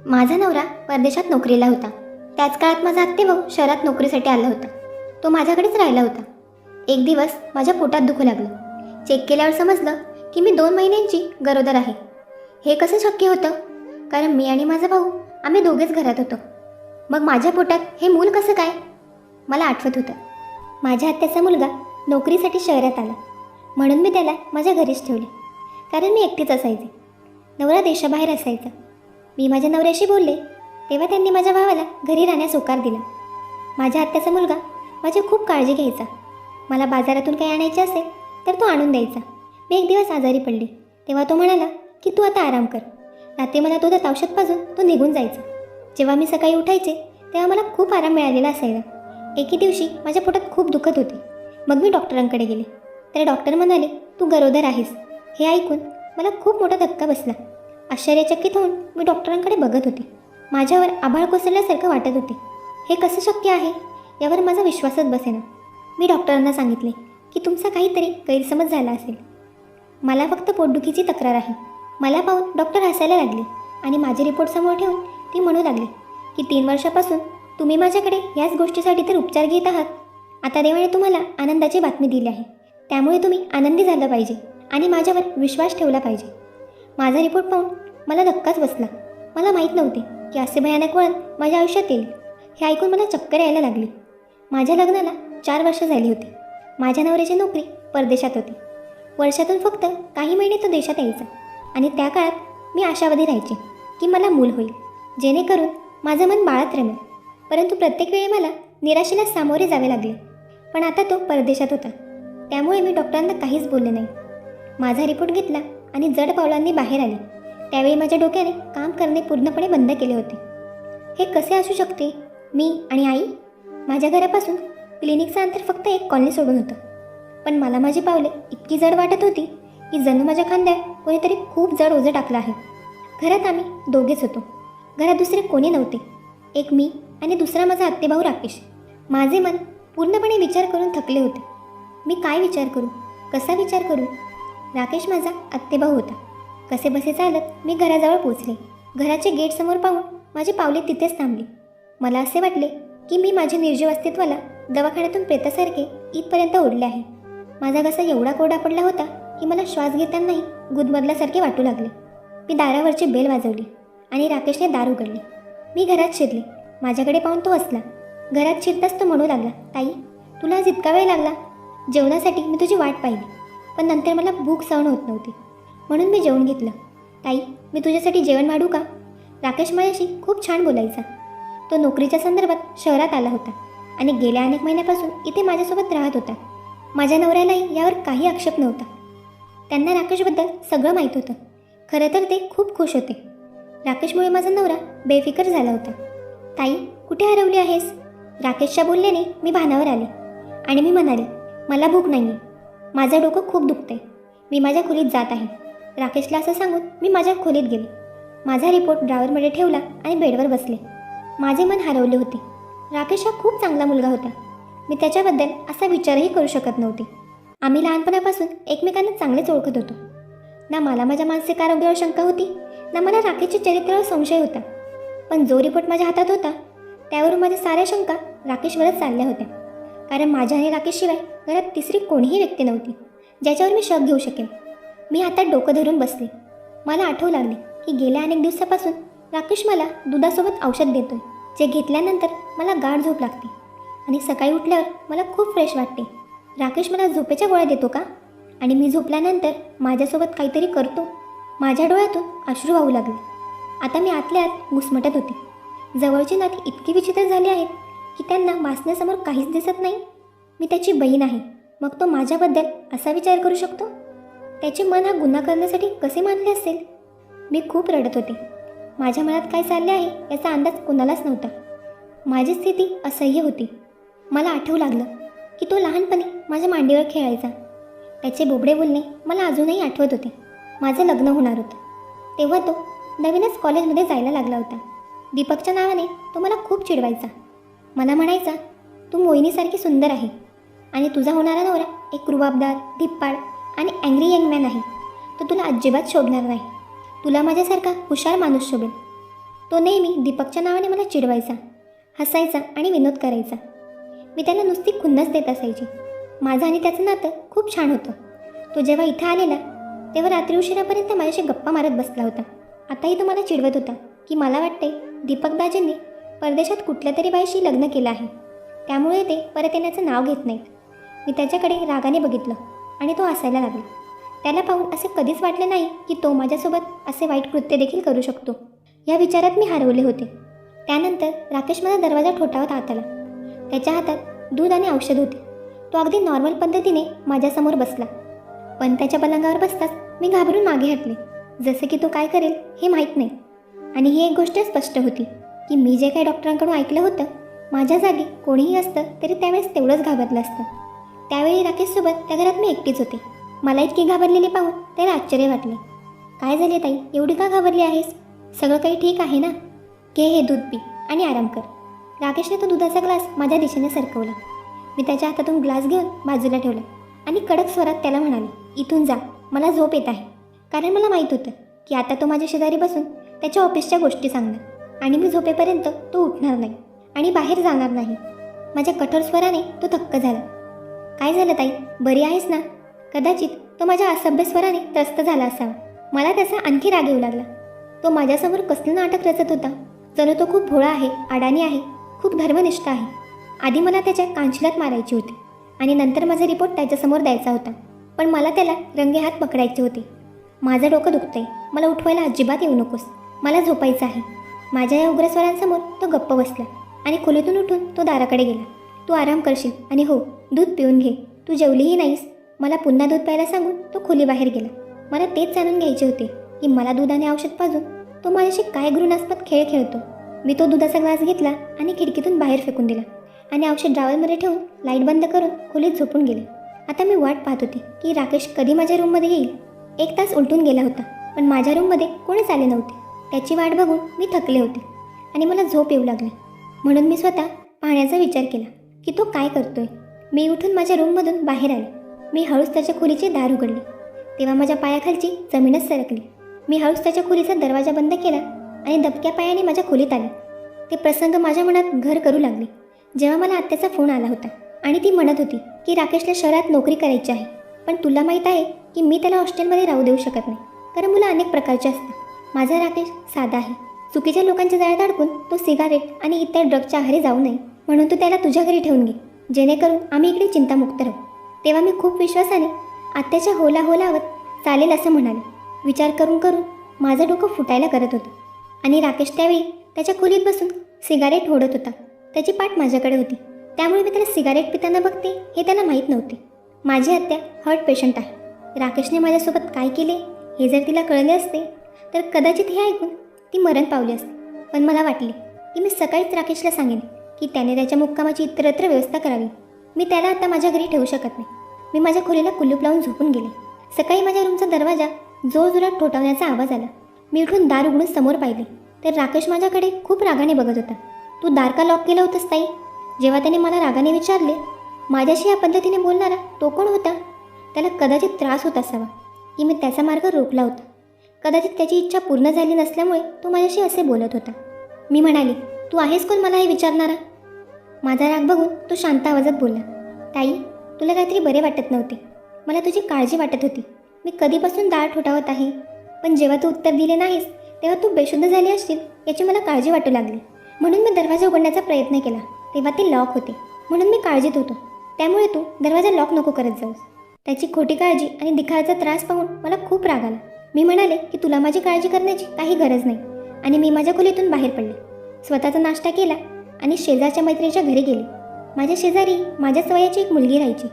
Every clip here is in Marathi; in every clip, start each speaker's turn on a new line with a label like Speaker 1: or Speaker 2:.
Speaker 1: माझा नवरा परदेशात नोकरीला होता. त्याच काळात माझा आत्तेभाऊ शहरात नोकरीसाठी आला होता. तो माझ्याकडेच राहिला होता. एक दिवस माझ्या पोटात दुखू लागलं. चेक केल्यावर समजलं की मी 2 महिन्यांची गरोदर आहे. हे कसं शक्य होतं? कारण मी आणि माझा भाऊ आम्ही दोघेच घरात होतो. मग माझ्या पोटात हे मूल कसं काय? मला आठवत होतं. माझ्या आत्याचा मुलगा नोकरीसाठी शहरात आला, म्हणून मी त्याला माझ्या घरीच ठेवले. कारण मी एकटीच असायचे. नवरा देशाबाहेर असायचा. मी माझ्या नवऱ्याशी बोलले तेव्हा त्यांनी माझ्या भावाला घरी राहण्यास होकार दिला. माझ्या आत्याचा मुलगा माझी खूप काळजी घ्यायचा. मला बाजारातून काही आणायचे असेल तर तो आणून द्यायचा. मी एक दिवस आजारी पडले तेव्हा तो म्हणाला की तू आता आराम कर. रात्री मला दुधात औषध पाजून तो निघून जायचा. जेव्हा मी सकाळी उठायचे तेव्हा मला खूप आराम मिळालेला असायला. एके दिवशी माझ्या पोटात खूप दुखत होते. मग मी डॉक्टरांकडे गेले तर डॉक्टर म्हणाले तू गरोदर आहेस. हे ऐकून मला खूप मोठा धक्का बसला. आश्चर्यचकित होऊन मी डॉक्टरांकडे बघत होते. माझ्यावर आभाळ कोसळल्यासारखं वाटत होते. हे कसं शक्य आहे यावर माझा विश्वासच बसेना. मी डॉक्टरांना सांगितले की तुमचा काहीतरी गैरसमज झाला असेल. मला फक्त पोटदुखीची तक्रार आहे. मला पाहून डॉक्टर हसायला लागले आणि माझे रिपोर्ट समोर ठेवून ती म्हणू लागले की 3 वर्षापासून तुम्ही माझ्याकडे याच गोष्टीसाठी तर उपचार घेत आहात. आता देवाने तुम्हाला आनंदाची बातमी दिली आहे. त्यामुळे तुम्ही आनंदी झालं पाहिजे आणि माझ्यावर विश्वास ठेवला पाहिजे. माझा रिपोर्ट पाहून मला धक्काच बसला. मला माहीत नव्हते की असे भयानक वळण माझ्या आयुष्यात येईल. हे ऐकून मला चक्कर यायला लागली. माझ्या लग्नाला 4 वर्ष झाली होती. माझ्या नवऱ्याची नोकरी परदेशात होती. वर्षातून फक्त काही महिने तो देशात यायचा आणि त्या काळात मी आशावादी राहायचे की मला मूल होईल, जेणेकरून माझं मन बाळात रमेल. परंतु प्रत्येक वेळी मला निराशेला सामोरे जावे लागले. पण आता तो परदेशात होता, त्यामुळे मी डॉक्टरांना काहीच बोलले नाही. माझा रिपोर्ट घेतला आणि जड पावलांनी बाहेर आले. त्यावेळी माझ्या डोक्याने काम करणे पूर्णपणे बंद केले होते. हे कसे असू शकते? मी आणि आई? माझ्या घरापासून क्लिनिकचं अंतर फक्त 1 कॉलनी सोडून होतं. पण मला माझी पावले इतकी जड वाटत होती की जणू माझ्या खांद्यावर कोणीतरी खूप जड ओझं टाकलं आहे. घरात आम्ही दोघेच होतो. घरात दुसरे कोणी नव्हते. एक मी आणि दुसरा माझा आत्तेभाऊ राकेश. माझे मन पूर्णपणे विचार करून थकले होते. मी काय विचार करू? कसा विचार करू? राकेश माझा आत्तेभाऊ होता. कसे बसे चालत मी घराजवळ पोचले. घराचे गेट समोर पाहून माझी पावले तिथेच थांबली. मला असे वाटले की मी माझ्या निर्जीव अस्तित्वाला दवाखान्यातून प्रेतासारखे इथपर्यंत ओढले आहे. माझा घसा एवढा कोरडा पडला होता की मला श्वास घेतानाही गुदमरल्यासारखे वाटू लागले. मी दारावरची बेल वाजवली आणि राकेशने दार उघडले. मी घरात शिरले. माझ्याकडे पाहून तो हसला. घरात शिरताच तो म्हणू लागला, ताई तुला आज इतका वेळ लागला? जेवणासाठी मी तुझी वाट पाहिली, पण नंतर मला भूक सहन होत नव्हती, म्हणून मी जेवण घेतलं. ताई मी तुझ्यासाठी जेवण वाढू का? राकेश माझ्याशी खूप छान बोलायचा. तो नोकरीच्या संदर्भात शहरात आला होता आणि गेल्या अनेक महिन्यापासून इथे माझ्यासोबत राहत होता. माझ्या नवऱ्यालाही यावर काही आक्षेप नव्हता. त्यांना राकेशबद्दल सगळं माहीत होतं. खरं तर ते खूप खुश होते. राकेशमुळे माझा नवरा बेफिकर झाला होता. ताई कुठे हरवली आहेस? राकेशच्या बोलण्याने मी भानावर आले आणि मी म्हणाले, मला भूक नाही आहे. माझं डोकं खूप दुखते. मी माझ्या खोलीत जात आहे. राकेशला असं सांगून मी माझ्या खोलीत गेले. माझा रिपोर्ट ड्रॉवरमध्ये ठेवला आणि बेडवर बसले. माझे मन हरवले होते. राकेश हा खूप चांगला मुलगा होता. मी त्याच्याबद्दल असा विचारही करू शकत नव्हते. आम्ही लहानपणापासून एकमेकांना चांगलेच ओळखत होतो. ना मला माझ्या मानसिक आरोग्यावर शंका होती, ना मला राकेशच्या चरित्रावर संशय होता. पण जो रिपोर्ट माझ्या हातात होता त्यावरून माझ्या साऱ्या शंका राकेशवरच चालल्या होत्या. कारण माझ्या आणि राकेशशिवाय घरात तिसरी कोणीही व्यक्ती नव्हती ज्याच्यावर मी शक घेऊ शकेन. मी हातात डोकं धरून बसले. मला आठवू लागले की गेल्या अनेक दिवसापासून राकेश मला दुधासोबत औषध देतोय, जे घेतल्यानंतर मला गाढ झोप लागते आणि सकाळी उठल्यावर मला खूप फ्रेश वाटते. राकेश मला झोपेच्या गोळ्या देतो का? आणि मी झोपल्यानंतर माझ्यासोबत काहीतरी करतो. माझ्या डोळ्यातून अश्रू वाहू लागले. आता मी आतल्या आत घुसमटत होते. जवळची नाती इतकी विचित्र झाली आहेत की त्यांना वाचण्यासमोर काहीच दिसत नाही. मी त्याची बहीण आहे, मग तो माझ्याबद्दल असा विचार करू शकतो? त्याचे मन हा गुन्हा करण्यासाठी कसे मानले असेल? मी खूप रडत होते. माझ्या मनात काय चालले आहे याचा अंदाज कोणालाच नव्हता. माझी स्थिती असह्य होती. मला आठवू लागलं की तो लहानपणी माझ्या मांडीवर खेळायचा. त्याचे बोबडे बोलणे मला अजूनही आठवत होते. माझं लग्न होणार होतं तेव्हा तो नवीनच कॉलेजमध्ये जायला लागला होता. दीपकच्या नावाने तो मला खूप चिडवायचा. मला म्हणायचा, तू मोहिनीसारखी सुंदर आहे आणि तुझा होणारा नवरा एक रुबाबदार, धिप्पाड आणि अँग्री यंग मॅन आहे. तो तुला अजिबात शोभणार नाही. तुला माझ्यासारखा हुशार माणूस शोभेल. तो नेहमी दीपकच्या नावाने मला चिडवायचा, हसायचा आणि विनोद करायचा. मी त्याला नुसती खुन्नस देत असायची. माझं आणि त्याचं नातं खूप छान होतं. तो जेव्हा इथं आलेला तेव्हा रात्री उशिरापर्यंत माझ्याशी गप्पा मारत बसला होता. आताही तो मला चिडवत होता की मला वाटते दीपक दाजींनी परदेशात कुठल्या तरी बाईशी लग्न केलं आहे, त्यामुळे ते परत येण्याचं नाव घेत नाहीत. मी त्याच्याकडे रागाने बघितलं आणि तो हसायला लागला. त्याला पाहून असे कधीच वाटले नाही की तो माझ्यासोबत असे वाईट कृत्य देखील करू शकतो. या विचारात मी हरवले होते. त्यानंतर राकेश माझा दरवाजा ठोठावत आत आला. त्याच्या हातात दूध आणि औषध होते. तो अगदी नॉर्मल पद्धतीने माझ्यासमोर बसला, पण त्याच्या पलंगावर बसताच मी घाबरून मागे हटले, जसे की तो काय करेल हे माहीत नाही. आणि ही एक गोष्ट स्पष्ट होती की मी जे काही डॉक्टरांकडून ऐकलं होतं, माझ्या जागी कोणीही असतं तरी त्यावेळेस तेवढंच घाबरलं असतं. त्यावेळी राकेशसोबत त्या घरात मी एकटीच होते. मला इतकी घाबरलेली पाहून त्याला आश्चर्य वाटले. काय झाले ताई, एवढी का घाबरली आहेस? सगळं काही ठीक आहे ना? घे हे दूध पी आणि आराम कर. राकेशने तो दुधाचा ग्लास माझ्या दिशेने सरकवला. मी त्याच्या हातातून ग्लास घेऊन बाजूला ठेवला आणि कडक स्वरात त्याला म्हणाले, इथून जा, मला झोप येत आहे. कारण मला माहीत होतं की आता तो माझ्या शेजारी बसून त्याच्या ऑफिसच्या गोष्टी सांगणार आणि मी झोपेपर्यंत तो उठणार नाही आणि बाहेर जाणार नाही. माझ्या कठोर स्वराने तो थक्क झाला. काय झालं ताई, बरी आहेस ना? कदाचित तो माझ्या असभ्य स्वराने त्रस्त झाला असावा. मला त्याचा आणखी राग येऊ लागला. तो माझ्यासमोर कसलं नाटक रचत होता. जणू तो खूप भोळा आहे, अडाणी आहे, खूप धर्मनिष्ठ आहे. आधी मला त्याच्या कांचलात मारायची होती आणि नंतर माझा रिपोर्ट त्याच्यासमोर द्यायचा होता. पण मला त्याला रंगेहात पकडायचे होते. माझं डोकं दुखतंय, मला उठवायला अजिबात येऊ नकोस, मला झोपायचं आहे. माझ्या या उग्र स्वरांसमोर तो गप्प बसला आणि खोलीतून उठून तो दाराकडे गेला. तू आराम करशील आणि हो, दूध पिऊन घे. तू जेवलीही नाहीस. मला पुन्हा दूध प्यायला सांगून तो खोलीबाहेर गेला. मला तेच जाणून घ्यायचे होते की मला दूध आणि औषध पाजून तो माझ्याशी काय घृणास्पद खेळ खेळतो. मी तो दुधाचा ग्लास घेतला आणि खिडकीतून बाहेर फेकून दिला आणि औषध ड्रॉवरमध्ये ठेवून लाईट बंद करून खोलीत झोपून गेले. आता मी वाट पाहत होती की राकेश कधी माझ्या रूममध्ये येईल. 1 तास उलटून गेला होता, पण माझ्या रूममध्ये कोणीच आले नव्हते. त्याची वाट बघून मी थकले होते आणि मला झोप येऊ लागली. म्हणून मी स्वतः पाहण्याचा विचार केला की तो काय करतोय. मी उठून माझ्या रूममधून बाहेर आले. मी हळूच त्याच्या खोलीचे दार उघडले. तेव्हा माझ्या पायाखालची जमीनच सरकली. मी हळूच त्याच्या खोलीचा दरवाजा बंद केला आणि दबक्या पायाने माझ्या खोलीत आले. ते प्रसंग माझ्या मनात घर करू लागले. जेव्हा मला आत्याचा फोन आला होता आणि ती म्हणत होती की राकेशला शहरात नोकरी करायची आहे, पण तुला माहीत आहे की मी त्याला हॉस्टेलमध्ये राहू देऊ शकत नाही, कारण मुलं अनेक प्रकारचे असतात. माझा राकेश साधा आहे. चुकीच्या लोकांच्या जाळ्यात अडकून तो सिगारेट आणि इतर ड्रगच्या आहारी जाऊ नये, म्हणून तू त्याला तुझ्या घरी ठेवून घे, जेणेकरून आम्ही इकडे चिंतामुक्त राहू. तेव्हा मी खूप विश्वासाने आत्याच्या होला लावत चालेल असं म्हणाले. विचार करून करून माझं डोकं फुटायला करत होतं आणि राकेश त्यावेळी त्याच्या खोलीत बसून सिगारेट ओढत होता. त्याची पाठ माझ्याकडे होती, त्यामुळे मी त्याला सिगारेट पिताना बघते हे त्याला माहीत नव्हते. माझी आत्या हार्ट पेशंट आहे. राकेशने माझ्यासोबत काय केले हे जर तिला कळले असते तर कदाचित हे ऐकून ती मरण पावली असते. पण मला वाटले की मी सकाळीच राकेशला सांगेन की त्याने त्याच्या मुक्कामाची इतरत्र व्यवस्था करावी. मी त्याला आता माझ्या घरी ठेवू शकत नाही. मी माझ्या खोलीला कुलूप लावून झोपून गेले. सकाळी माझ्या रूमचा दरवाजा जोरजोरात ठोठावण्याचा आवाज आला. मी उठून दार उघडून समोर पाहिले तर राकेश माझ्याकडे खूप रागाने बघत होता. तू दार का लॉक केलं होतंस ताई? जेव्हा त्याने मला रागाने विचारले, माझ्याशी या पद्धतीने बोलणारा तो कोण होता? त्याला कदाचित त्रास होत असावा की मी त्याचा मार्ग रोखला होता. कदाचित त्याची इच्छा पूर्ण झाली नसल्यामुळे तो माझ्याशी असे बोलत होता. मी म्हणाले, तू आहेस कोण मला हे विचारणारा? माझा राग बघून तो शांत आवाजात बोलला, ताई, तुला रात्री बरे वाटत नव्हते. मला तुझी काळजी वाटत होती. मी कधीपासून दार ठोठावत आहे, पण जेव्हा तू उत्तर दिले नाहीस तेव्हा तू बेशुद्ध झाली असशील याची मला काळजी वाटू लागली. म्हणून मी दरवाजा उघडण्याचा प्रयत्न केला. तेव्हा ते लॉक होते, म्हणून मी काळजीत होतो. त्यामुळे तू दरवाजा लॉक नको करत जाऊस. त्याची खोटी काळजी आणि दिखाव्याचा त्रास पाहून मला खूप राग आला. मी म्हणाले की तुला माझी काळजी करण्याची काही गरज नाही आणि मी माझ्या खोलीतून बाहेर पडले. स्वतःचा नाश्ता केला आणि शेजारच्या मैत्रिणीच्या घरी गेले. माझ्या शेजारी माझ्याच वयाची एक मुलगी राहायची.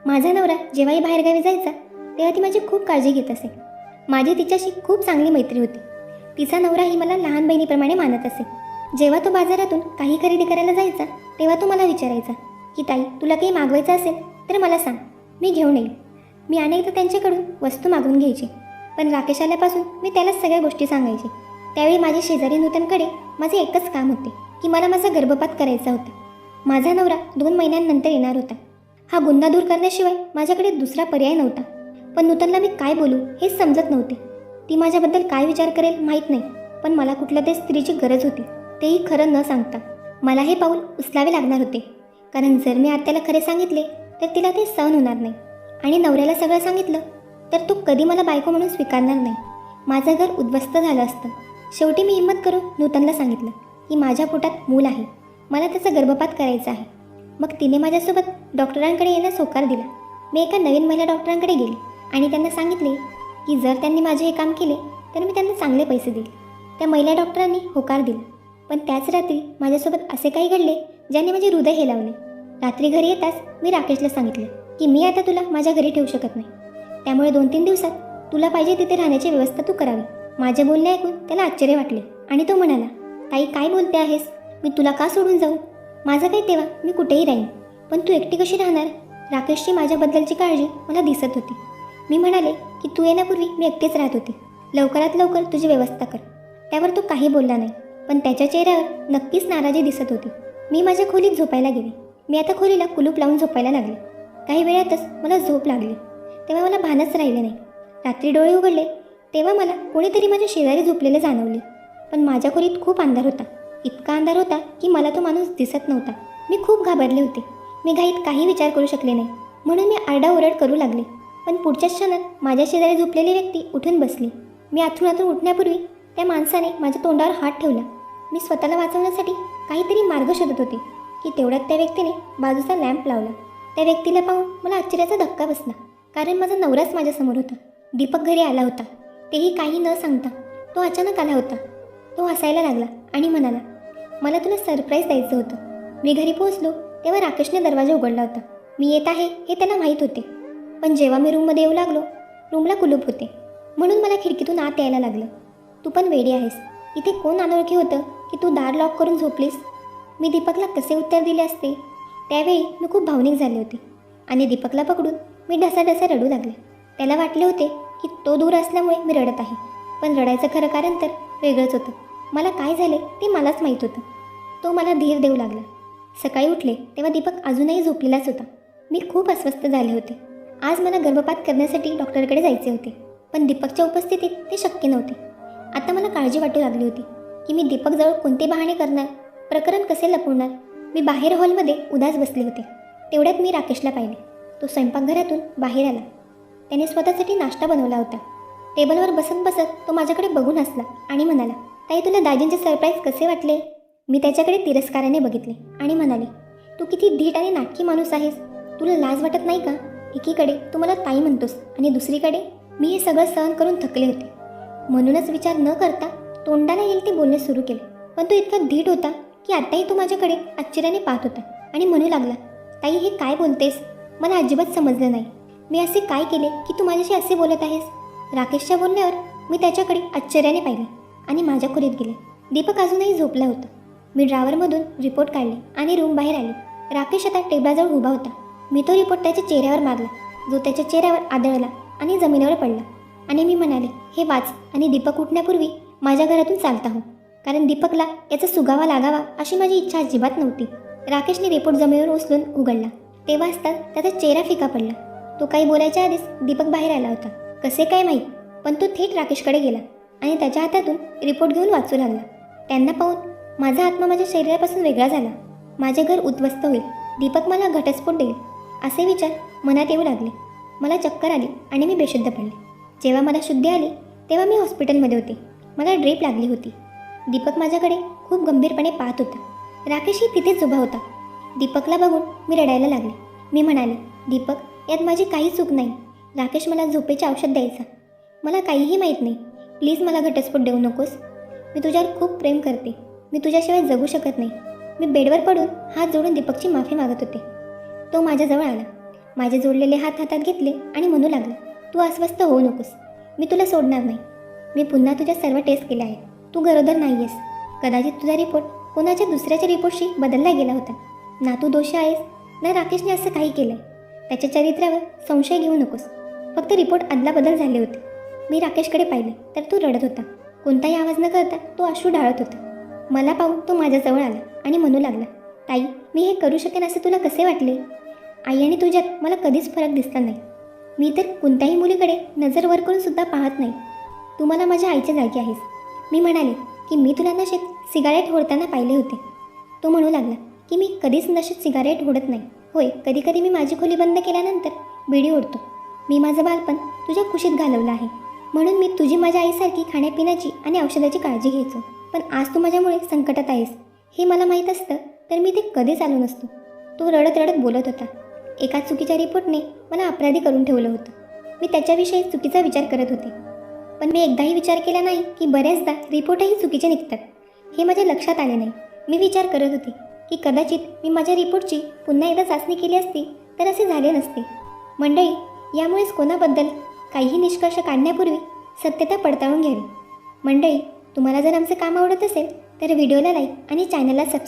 Speaker 1: माझा नवरा जेव्हाही बाहेरगावी जायचा तेव्हा ती माझी खूप काळजी घेत असे. माझी तिच्याशी खूप चांगली मैत्री होती. तिचा नवराही मला लहान बहिणीप्रमाणे मानत असे. जेव्हा तो बाजारातून काही खरेदी करायला जायचा तेव्हा तो मला विचारायचा की ताई, तुला काही मागवायचं असेल तर मला सांग, मी घेऊन येईल. मी अनेकदा त्यांच्याकडून वस्तू मागवून घ्यायची, पण राकेश आल्यापासून मी त्यालाच सगळ्या गोष्टी सांगायची. त्यावेळी माझी शेजारी नूतनकडे माझे एकच काम होते की मला माझा गर्भपात करायचा होता. माझा नवरा 2 महिन्यांनंतर येणार होता. हा गुन्हा दूर करण्याशिवाय माझ्याकडे दुसरा पर्याय नव्हता. पण नूतनला मी काय बोलू हेच समजत नव्हते. ती माझ्याबद्दल काय विचार करेल माहीत नाही, पण मला कुठल्या तरी स्त्रीची गरज होती, तेही खरं न सांगता. मला हे पाऊल उचलावे लागणार होते, कारण जर मी आत्याला खरे सांगितले तर तिला ते सहन होणार नाही, आणि नवऱ्याला सगळं सांगितलं तर तो कधी मला बायको म्हणून स्वीकारणार नाही. माझं घर उद्ध्वस्त झालं असतं. शेवटी मी हिंमत करून नूतनला सांगितलं की माझ्या पोटात मूल आहे, मला त्याचा गर्भपात करायचा आहे. मग तिने माझ्यासोबत डॉक्टरांकडे येण्यास होकार दिला. मी एका नवीन महिला डॉक्टरांकडे गेले आणि त्यांना सांगितले की जर त्यांनी माझे हे काम केले तर मी त्यांना चांगले पैसे देईल. त्या महिला डॉक्टरांनी होकार दिला. पण त्याच रात्री माझ्यासोबत असे काही घडले ज्याने माझे हृदय हेलावले. रात्री घरी येताच मी राकेशला सांगितलं की मी आता तुला माझ्या घरी ठेवू शकत नाही, त्यामुळे 2-3 दिवसात तुला पाहिजे तिथे राहण्याची व्यवस्था तू करावी. माझे बोलणे ऐकून त्याला आश्चर्य वाटले आणि तो म्हणाला, ताई काय बोलते आहेस, मी तुला का सोडून जाऊ? माझं काही तेव्हा मी कुठेही राहीन, पण तू एकटी कशी राहणार? राकेशची माझ्याबद्दलची काळजी मला दिसत होती. मी म्हणाले की तू येण्यापूर्वी मी एकटीच राहत होती, लवकरात लवकर तुझी व्यवस्था कर. त्यावर तो काही बोलला नाही, पण त्याच्या चेहऱ्यावर नक्कीच नाराजी दिसत होती. मी माझ्या खोलीत झोपायला गेले. मी आता खोलीला कुलूप लावून झोपायला लागले. काही वेळातच मला झोप लागली. तेव्हा मला भानच राहिले नाही. रात्री डोळे उघडले तेव्हा मला कोणीतरी माझ्या शेजारी झोपलेले जाणवले, पण माझ्या खोलीत खूप अंधार होता. इतका अंधार होता की मला तो माणूस दिसत नव्हता. मी खूप घाबरले होते. मी घाईत काही विचार करू शकले नाही, म्हणून मी आरडाओरड करू लागले. पण पुढच्या क्षणात माझ्या शेजारी झोपलेली व्यक्ती उठून बसली. मी आतून उठण्यापूर्वी त्या माणसाने माझ्या तोंडावर हात ठेवला. मी स्वतःला वाचवण्यासाठी काहीतरी मार्ग शोधत होते की तेवढ्यात त्या व्यक्तीने बाजूचा लॅम्प लावला. त्या व्यक्तीला पाहून मला आश्चर्याचा धक्का बसला, कारण माझा नवराच माझ्यासमोर होता. दीपक घरी आला होता, तेही काही न सांगता. तो अचानक आला होता. तो हसायला लागला आणि म्हणाला, मला तुला सरप्राईज द्यायचं होतं. मी घरी पोहोचलो तेव्हा राकेशने दरवाजा उघडला होता. मी येत आहे हे त्याला माहीत होते, पण जेव्हा मी रूममध्ये येऊ लागलो रूमला कुलूप होते, म्हणून मला खिडकीतून आत यायला लागलं. तू पण वेडी आहेस, इथे कोण अनोळखी होतं की तू दार लॉक करून झोपलीस? मी दीपकला कसे उत्तर दिले असते? त्यावेळी मी खूप भावनिक झाले होते आणि दीपकला पकडून मी ढसाढसा रडू लागले. त्याला वाटले होते की तो दूर असल्यामुळे मी रडत आहे, पण रडायचं खरं कारण तर वेगळंच होतं. मला काय झाले ते मलाच माहीत होतं. तो मला धीर देऊ लागला. सकाळी उठले तेव्हा दीपक अजूनही झोपलेलाच होता. मी खूप अस्वस्थ झाले होते. आज मला गर्भपात करण्यासाठी डॉक्टरकडे जायचे होते, पण दीपकच्या उपस्थितीत ते शक्य नव्हते. आता मला काळजी वाटू लागली होती की मी दीपकजवळ कोणते बहाणे करणार, प्रकरण कसे लपवणार. मी बाहेर हॉलमध्ये उदास बसले होते. तेवढ्यात मी राकेशला पाहिले. तो स्वयंपाकघरातून बाहेर आला. त्याने स्वतःसाठी नाश्ता बनवला होता. टेबलवर बसत बसत तो माझ्याकडे बघून हसला आणि म्हणाला, ताई तुला दाजींचे सरप्राईज कसे वाटले? मी त्याच्याकडे तिरस्काराने बघितले आणि म्हणाले, तू किती धीट आणि नाटकी माणूस आहेस. तुला लाज वाटत नाही का? एकीकडे तू मला ताई म्हणतोस आणि दुसरीकडे मी हे सगळं सहन करून थकले होते. म्हणूनच विचार न करता तोंडाला येईल ते बोलणे सुरू केले. पण तो इतका धीट होता की आताही तो माझ्याकडे आश्चर्याने पाहत होता आणि म्हणू लागला, ताई हे काय बोलतेस? मला अजिबात समजलं नाही. मी असे काय केले की तू माझ्याशी असे बोलत आहेस? राकेशच्या बोलण्यावर मी त्याच्याकडे आश्चर्याने पाहिले आणि माझ्या खोलीत गेले. दीपक अजूनही झोपला होता. मी ड्रावरमधून रिपोर्ट काढले आणि रूम बाहेर आले. राकेश आता टेबलाजवळ उभा होता. मी तो रिपोर्ट त्याच्या चेहऱ्यावर मारला, जो त्याच्या चेहऱ्यावर आदळला आणि जमिनीवर पडला. आणि मी म्हणाले, हे वाच आणि दीपक उठण्यापूर्वी माझ्या घरातून चालता हो, कारण दीपकला याचा सुगावा लागावा अशी माझी इच्छा अजिबात नव्हती. राकेशने रिपोर्ट जमिनीवर उचलून उघडला. ते वाचताच त्याचा चेहरा फिका पडला. तो काही बोलायच्या आधीच दीपक बाहेर आला होता. कसे काय माहीत, पण तो थेट राकेशकडे गेला आणि त्याच्या हातातून रिपोर्ट घेऊन वाचू लागला. त्यांना पाहून माझा आत्मा माझ्या शरीरापासून वेगळा झाला. माझे घर उद्ध्वस्त होईल, दीपक मला घटस्फोट देईल, असे विचार मनात येऊ लागले. मला चक्कर आली आणि मी बेशुद्ध पडले. जेव्हा मला शुद्धी आली तेव्हा मी हॉस्पिटलमध्ये होते. मला ड्रीप लागली होती. दीपक माझ्याकडे खूप गंभीरपणे पाहत होता. राकेशही तिथेच उभा होता. दीपकला बघून मी रडायला लागले. मी म्हणाले, दीपक यात माझी काही चूक नाही. राकेश मला झोपेचे औषध द्यायचा. मला काहीही माहीत नाही. प्लीज मला घटस्फोट देऊ नकोस. मी तुझ्यावर खूप प्रेम करते. मी तुझ्याशिवाय जगू शकत नाही. मी बेडवर पडून हात जोडून दीपकची माफी मागत होते. तो माझ्याजवळ आला. माझे जोडलेले हात हातात घेतले आणि म्हणू लागला, तू अस्वस्थ होऊ नकोस. मी तुला सोडणार नाही. मी पुन्हा तुझ्या सर्व टेस्ट केल्या आहेत. तू गरोदर नाही आहेस. कदाचित तुझा रिपोर्ट कोणाच्या दुसऱ्याच्या रिपोर्टशी बदलला गेला होता. ना तू दोषी आहेस ना राकेशने असं काही केलं. त्याच्या चरित्रावर संशय घेऊ नकोस. फक्त रिपोर्ट अदलाबदल झाले होते. मी राकेशकडे पाहिले तर तो रडत होता. कोणताही आवाज न करता तो अश्रू ढाळत होता. मला पाहून तो माझ्याजवळ आला आणि म्हणू लागला, ताई मी हे करू शकेन असे तुला कसे वाटले? आई आणि तुझ्यात मला कधीच फरक दिसला नाही. मी तर कोणत्याही मुलीकडे नजर वर करून सुद्धा पाहत नाही. तू मला माझ्या आईच्या जागी आहेस. मी म्हणाले, की मी तुला नशेत सिगारेट ओढताना पाहिले होते. तो म्हणू लागला की मी कधीच नशेत सिगारेट ओढत नाही. होय, कधी कधी मी माझी खोली बंद केल्यानंतर बिडी ओढतो. मी माझं बालपण तुझ्या कुशीत घालवलं आहे, म्हणून मी तुझी माझ्या आईसारखी खाण्यापिण्याची आणि औषधाची काळजी घ्यायचो. पण आज तू माझ्यामुळे संकटात आहेस हे मला माहीत असतं तर मी ते कधीच आलो नसतो. तो रडत रडत बोलत होता. एका चुकीच्या रिपोर्टने मला अपराधी करून ठेवलं होतं. मी त्याच्याविषयी चुकीचा विचार करत होते, पण मी एकदाही विचार केला नाही की बऱ्याचदा रिपोर्टही चुकीचे निघतात. हे माझ्या लक्षात आले नाही. मी विचार करत होते की कदाचित मी माझ्या रिपोर्टची पुन्हा एकदा चाचणी केली असती तर असे झाले नसते. मंडळी, यामुळेच कोणाबद्दल काहीही निष्कर्ष काढण्यापूर्वी सत्यता पडताळून घ्यावी. मंडळी, तुम्हाला जर आमचं काम आवडत असेल तर व्हिडिओला लाईक आणि चॅनलला सबस्क्राईब